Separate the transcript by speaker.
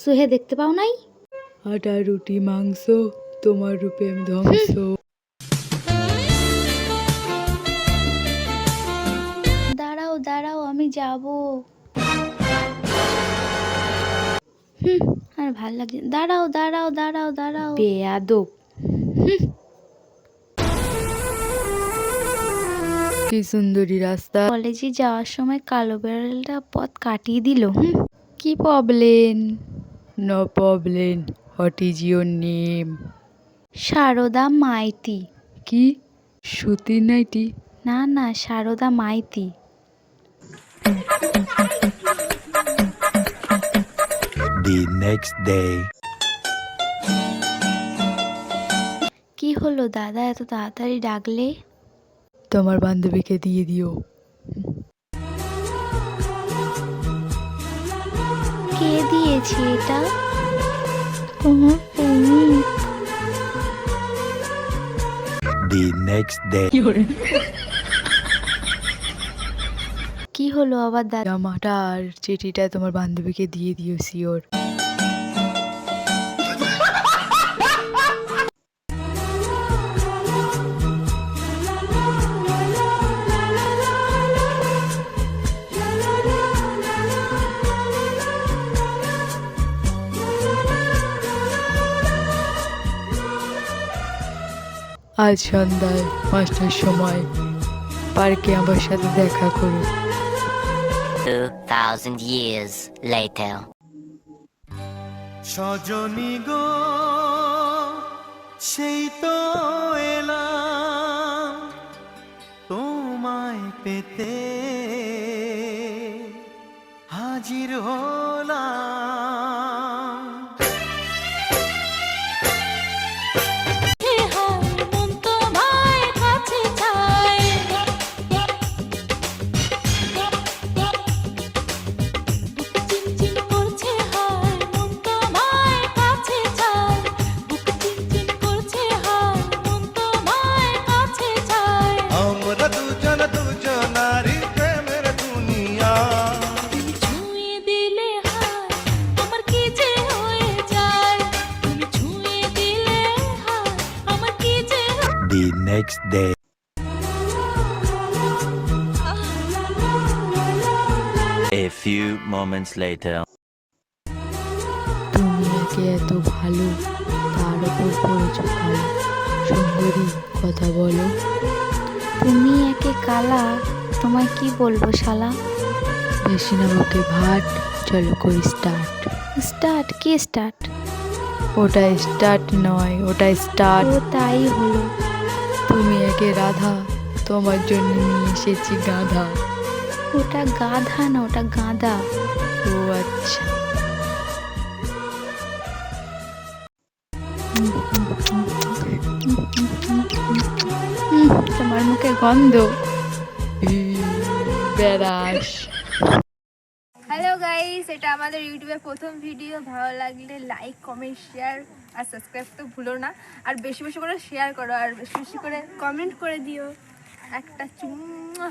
Speaker 1: বস্তু হে দেখতে পাও নাই?
Speaker 2: আটা রুটি মাংস, তোমার রূপে আমি ধ্বংস।
Speaker 1: দাঁড়াও দাঁড়াও, আমি যাব। আর ভাল লাগছে। দাঁড়াও দাঁড়াও দাঁড়াও দাঁড়াও, বেয়াদব।
Speaker 2: কি সুন্দরী রাস্তা।
Speaker 1: কলেজে যাওয়ার সময় কালো বিড়ালটা পথ কাটিয়ে দিল।
Speaker 2: কি problem? No problem. What is your name?
Speaker 1: Sarada Maiti.
Speaker 2: কি? সুতির নাইটি?
Speaker 1: না না, Sarada Maiti.
Speaker 3: The next day.
Speaker 1: কি হলো দাদা, এত তাড়াতাড়ি ডাকলে?
Speaker 2: তোমার বান্ধবীকে দিয়ে দিও।
Speaker 1: কে দিয়েছে এটা?
Speaker 3: The next day.
Speaker 1: কি হলো আবার দাদা?
Speaker 2: জামাটা আর চিঠিটা তোমার বান্ধবীকে দিয়ে দিও, শিওর। আজ সন্ধ্যায় 5টার সময় পার্কে আমার সাথে দেখা করো।
Speaker 4: 2000 years later.
Speaker 5: সজনী গো, সেই তো এলাম তোমায় পেতে, হাজির হলাম। আমরা দুজন দুজনারই প্রেমের দুনিয়া।
Speaker 3: The next day.
Speaker 6: A few moments later.
Speaker 2: তুমি একে এত ভালো, তার উপর পড়েছ ভালো। সুন্দরী, কথা বলো।
Speaker 1: তুমি একে কালা, তোমায় কি বলবো শালা।
Speaker 2: বেশি না ওকে ভাট, চলো করি স্টার্ট।
Speaker 1: স্টার্ট? কি স্টার্ট?
Speaker 2: ওটা স্টার্ট নয়, ওটা স্টার্ট।
Speaker 1: ও তাই হলো।
Speaker 2: তুমি একে রাধা, তোমার জন্য নিয়ে এসেছি গাধা।
Speaker 1: ওটা গাধা না, ওটা গাঁদা।
Speaker 2: ও আচ্ছা।
Speaker 1: তোমার মুখে গন্ধ।
Speaker 2: বেড়াস।
Speaker 7: হ্যালো গাইস, এটা আমাদের ইউটিউবের প্রথম ভিডিও। ভালো লাগলে লাইক, কমেন্ট, শেয়ার আর সাবস্ক্রাইব তো ভুলো না। আর বেশি বেশি করে শেয়ার করো, আর বেশি বেশি করে কমেন্ট করে দিও। একটা চুম্মা।